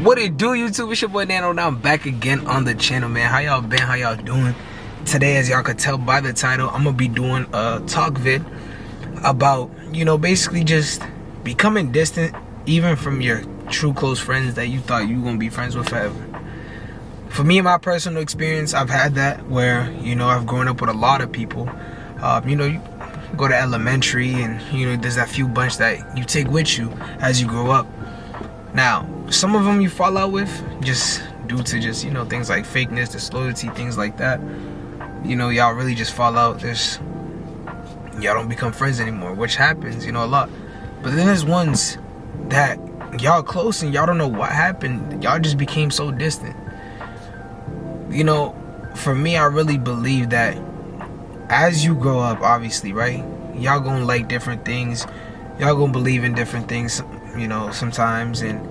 What it do, YouTube? It's your boy Nano. Now I'm back again on the channel, man. How y'all been? How y'all doing? Today, as y'all could tell by the title, I'm gonna be doing a talk vid about, basically just becoming distant, even from your true close friends that you thought you were gonna be friends with forever. For me, in my personal experience, I've had that where, I've grown up with a lot of people. You go to elementary and, there's that few bunch that you take with you as you grow up. Now, some of them you fall out with just due to things like fakeness, disloyalty, things like that. Y'all really just fall out. Y'all don't become friends anymore, which happens, a lot. But then there's ones that y'all close and y'all don't know what happened. Y'all just became so distant. For me, I really believe that as you grow up, obviously, right? Y'all gonna like different things. Y'all gonna believe in different things, sometimes. And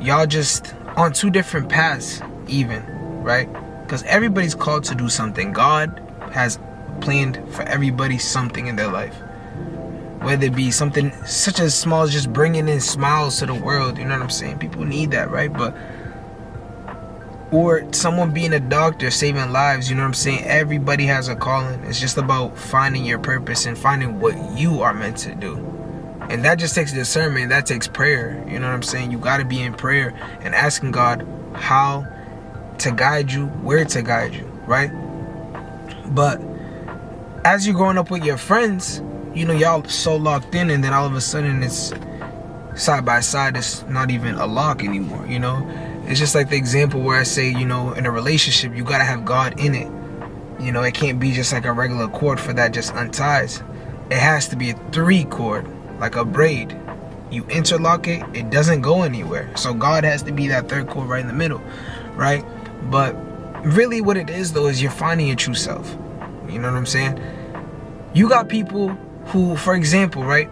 y'all just on two different paths, even, right? Because everybody's called to do something. God has planned for everybody something in their life. Whether it be something such as small as just bringing in smiles to the world, you know what I'm saying? People need that, right? Or someone being a doctor, saving lives, you know what I'm saying? Everybody has a calling. It's just about finding your purpose and finding what you are meant to do. And that just takes discernment. That takes prayer. You know what I'm saying? You got to be in prayer and asking God how to guide you, where to guide you, right? But as you're growing up with your friends, y'all so locked in, and then all of a sudden it's side by side. It's not even a lock anymore, It's just like the example where I say, in a relationship, you got to have God in it. It can't be just like a regular cord for that just unties. It has to be a 3-cord, like a braid. You interlock it, it doesn't go anywhere. So God has to be that 3rd cord right in the middle, right? But really what it is, though, is you're finding your true self. You know what I'm saying? You got people who, for example, right?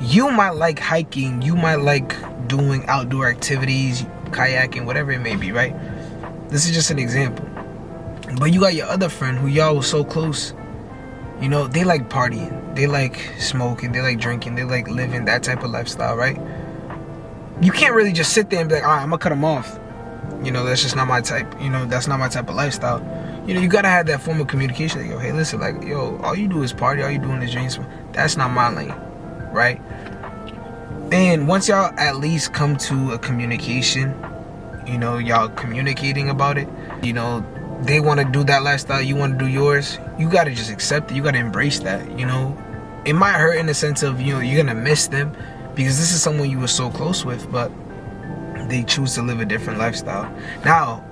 You might like hiking, you might like doing outdoor activities, kayaking, whatever it may be, right? This is just an example. But you got your other friend who y'all was so close. They like partying, they like smoking, they like drinking, they like living that type of lifestyle, right? You can't really just sit there and be like, all right, I'm gonna cut them off. That's just not my type. That's not my type of lifestyle. You gotta have that form of communication. Like, yo, hey, listen, like, yo, all you do is party, all you doing is drinks. That's not my lane, right? And once y'all at least come to a communication, y'all communicating about it, they want to do that lifestyle, you want to do yours, you got to just accept it. You got to embrace that. It might hurt in the sense of, you're going to miss them because this is someone you were so close with, but they choose to live a different lifestyle. Now,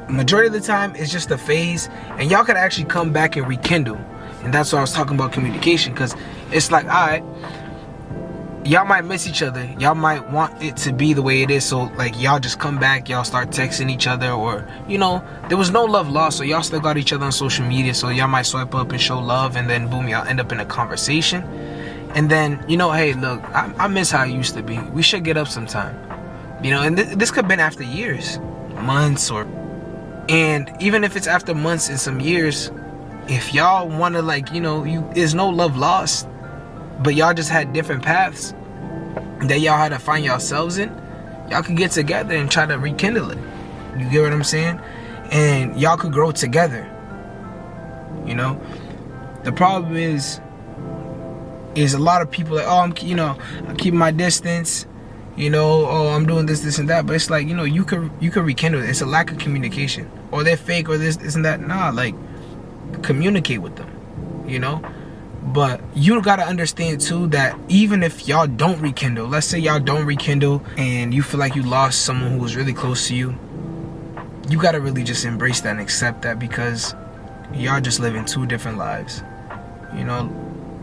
majority of the time, it's just a phase, and y'all could actually come back and rekindle. And that's why I was talking about communication, because it's like, all right, y'all might miss each other, y'all might want it to be the way it is, so like y'all just come back, y'all start texting each other, or there was no love lost, so y'all still got each other on social media, so y'all might swipe up and show love, and then boom, y'all end up in a conversation. And then hey, look, I miss how it used to be, we should get up sometime, and this could have been after years, months, and even if it's after months and some years, if y'all want to, like, there's no love lost, but y'all just had different paths that y'all had to find yourselves in, y'all could get together and try to rekindle it. You get what I'm saying? And y'all could grow together. The problem is a lot of people like, oh, I'm keeping my distance, oh, I'm doing this and that. But it's like, you could rekindle it. It's a lack of communication, or they're fake, or this and that. Nah, like, communicate with them, But you gotta understand too that even if y'all don't rekindle, let's say y'all don't rekindle and you feel like you lost someone who was really close to you, you gotta really just embrace that and accept that, because y'all just living 2 different lives.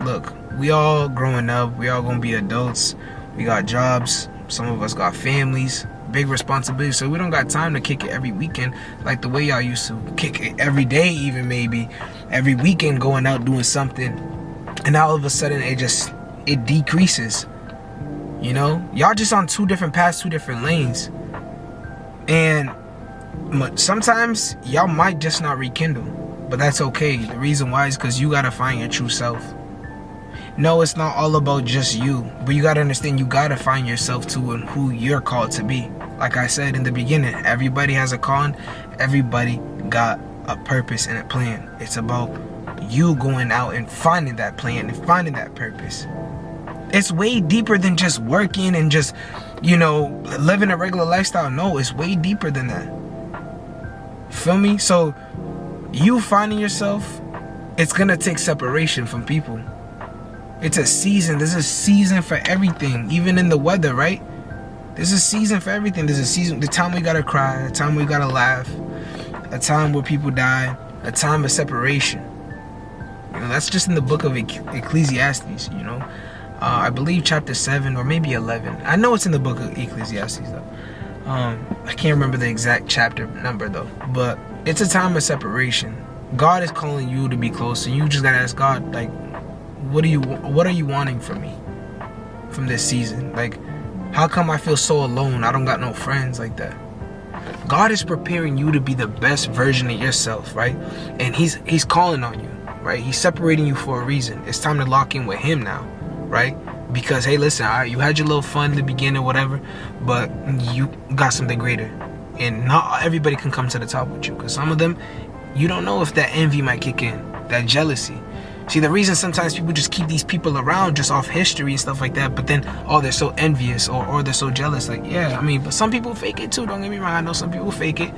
Look, we all growing up, we all gonna be adults, we got jobs, some of us got families, big responsibilities, so we don't got time to kick it every weekend like the way y'all used to kick it every day, even maybe every weekend, going out doing something. And all of a sudden it decreases. Y'all just on 2 different paths, 2 different lanes. And sometimes y'all might just not rekindle, but that's okay. The reason why is because you gotta find your true self. No, it's not all about just you, but you gotta understand, you gotta find yourself too and who you're called to be. Like I said in the beginning, everybody has a calling, everybody got a purpose and a plan. It's about you going out and finding that plan and finding that purpose. It's way deeper than just working and just, living a regular lifestyle. No, it's way deeper than that. Feel me? So you finding yourself, it's gonna take separation from people. It's a season. There's a season for everything, even in the weather, right? There's a season for everything. There's a season, the time we gotta cry, the time we gotta laugh, a time where people die, a time of separation. That's just in the book of Ecclesiastes, I believe chapter 7 or maybe 11. I know it's in the book of Ecclesiastes though. I can't remember the exact chapter number though, but it's a time of separation. God is calling you to be close, and you just gotta ask God, like, what are you wanting from me, from this season? Like, how come I feel so alone? I don't got no friends like that. God is preparing you to be the best version of yourself, right? And he's calling on you, right? He's separating you for a reason. It's time to lock in with him now, right? Because, hey, listen, all right, you had your little fun in the beginning, whatever, but you got something greater. And not everybody can come to the top with you, because some of them, you don't know if that envy might kick in, that jealousy. See, the reason sometimes people just keep these people around just off history and stuff like that, but then, they're so envious or they're so jealous. Like, yeah, I mean, but some people fake it too, don't get me wrong. I know some people fake it,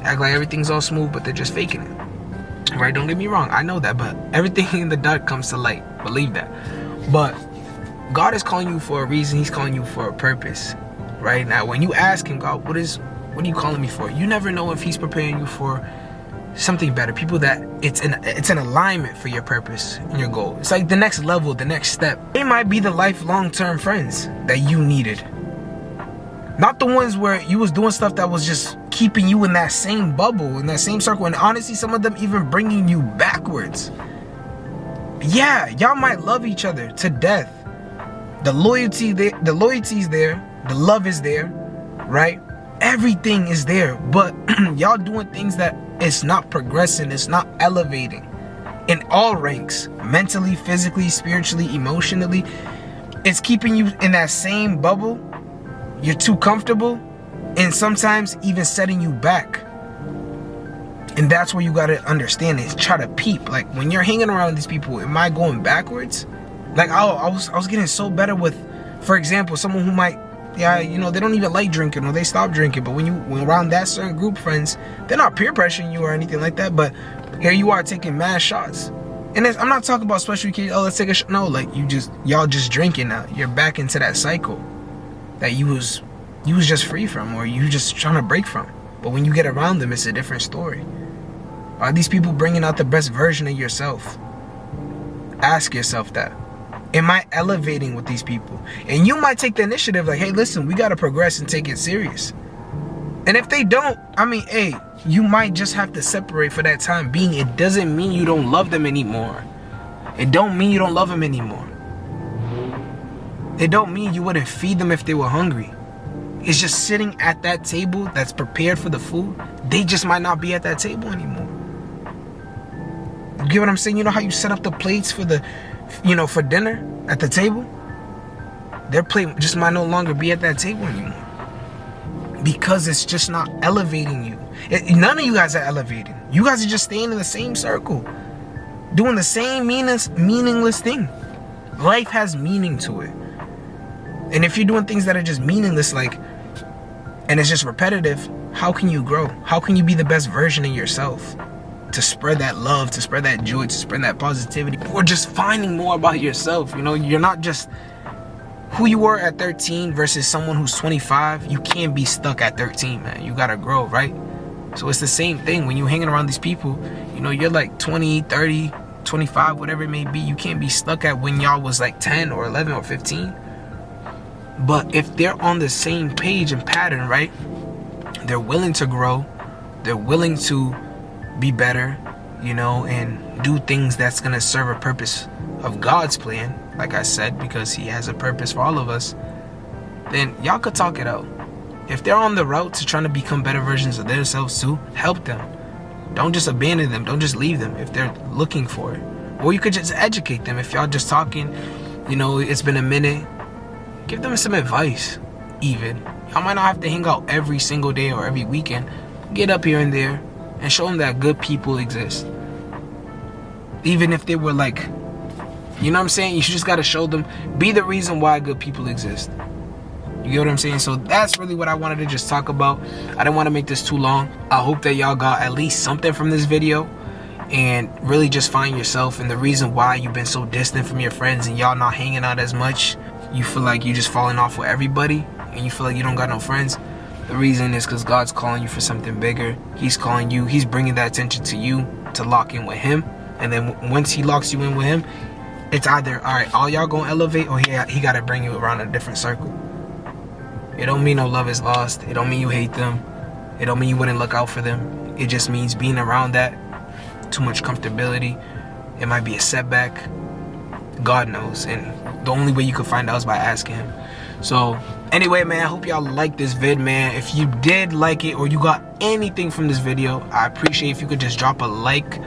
act like everything's all smooth, but they're just faking it. Right? Don't get me wrong. I know that, but everything in the dark comes to light. Believe that. But God is calling you for a reason. He's calling you for a purpose. Right? Now, when you ask him, God, what are you calling me for? You never know if he's preparing you for something better. People that it's an alignment for your purpose and your goal. It's like the next level, the next step. They might be the lifelong term friends that you needed. Not the ones where you was doing stuff that was just keeping you in that same bubble, in that same circle. And honestly, some of them even bringing you backwards. Yeah, y'all might love each other to death. The loyalty's there. The love is there, right? Everything is there. But y'all doing things that it's not progressing. It's not elevating in all ranks. Mentally, physically, spiritually, emotionally. It's keeping you in that same bubble. You're too comfortable. And sometimes even setting you back. And that's where you gotta understand is try to peep. Like, when you're hanging around these people, am I going backwards? Like, I was getting so better with, for example, someone who might, they don't even like drinking or they stop drinking. But when around that certain group of friends, they're not peer pressuring you or anything like that. But here you are taking mad shots. And I'm not talking about special occasions. Oh, let's take a shot. No, like y'all just drinking now. You're back into that cycle that you was just free from, or you just trying to break from. But when you get around them, it's a different story. Are these people bringing out the best version of yourself? Ask yourself that. Am I elevating with these people? And you might take the initiative like, hey, listen, we got to progress and take it serious. And if they don't, I mean, hey, you might just have to separate for that time being. It doesn't mean you don't love them anymore. It don't mean you don't love them anymore. It don't mean you wouldn't feed them if they were hungry. It's just sitting at that table that's prepared for the food. They just might not be at that table anymore. You get what I'm saying? You know how you set up the plates for for dinner at the table? Their plate just might no longer be at that table anymore. Because it's just not elevating you. None of you guys are elevating. You guys are just staying in the same circle. Doing the same meaningless thing. Life has meaning to it. And if you're doing things that are just meaningless, and it's just repetitive, how can you grow? How can you be the best version of yourself? To spread that love, to spread that joy, to spread that positivity, or just finding more about yourself. You're not just who you were at 13 versus someone who's 25. You can't be stuck at 13, man. You gotta grow, right? So it's the same thing when you're hanging around these people. You're like 20, 30, 25, whatever it may be. You can't be stuck at when y'all was like 10 or 11 or 15. But if they're on the same page and pattern, right? They're willing to grow. They're willing to be better, and do things that's going to serve a purpose of God's plan, like I said, because he has a purpose for all of us, then y'all could talk it out. If they're on the route to trying to become better versions of themselves too, help them. Don't just abandon them. Don't just leave them if they're looking for it, Or you could just educate them. If y'all just talking, you know, it's been a minute, give them some advice. Even y'all might not have to hang out every single day or every weekend. Get up here and there and show them that good people exist. Even if they were like, you know what I'm saying? You just got to show them, be the reason why good people exist. You get what I'm saying? So that's really what I wanted to just talk about. I didn't want to make this too long. I hope that y'all got at least something from this video, and really just find yourself and the reason why you've been so distant from your friends and y'all not hanging out as much. You feel like you just falling off with everybody and you feel like you don't got no friends. The reason is because God's calling you for something bigger. He's calling you, he's bringing that attention to you to lock in with him. And then once he locks you in with him, it's either, all right, all y'all gonna elevate, or he got to bring you around a different circle. It don't mean no love is lost. It don't mean you hate them. It don't mean you wouldn't look out for them. It just means being around that, too much comfortability. It might be a setback. God knows. And the only way you can find out is by asking him. So anyway, man, I hope y'all like this vid, man. If you did like it or you got anything from this video, I appreciate if you could just drop a like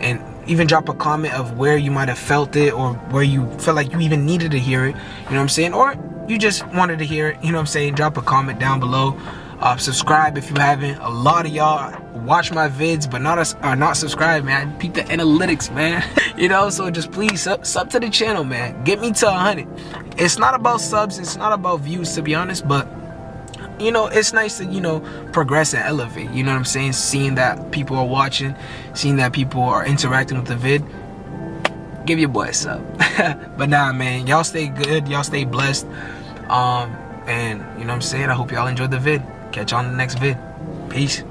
and even drop a comment of where you might have felt it or where you felt like you even needed to hear it. You know what I'm saying? Or you just wanted to hear it. You know what I'm saying? Drop a comment down below. Subscribe if you haven't. A lot of y'all watch my vids but not subscribed, man. I peep the analytics, man. You know, so just please sub to the channel, man. Get me to 100. It's not about subs, it's not about views, to be honest, but you know, it's nice to, you know, progress and elevate. You know what I'm saying? Seeing that people are watching, seeing that people are interacting with the vid. Give your boy a sub. But nah, man, y'all stay good, y'all stay blessed. And you know what I'm saying? I hope y'all enjoyed the vid. Catch you on the next vid. Peace.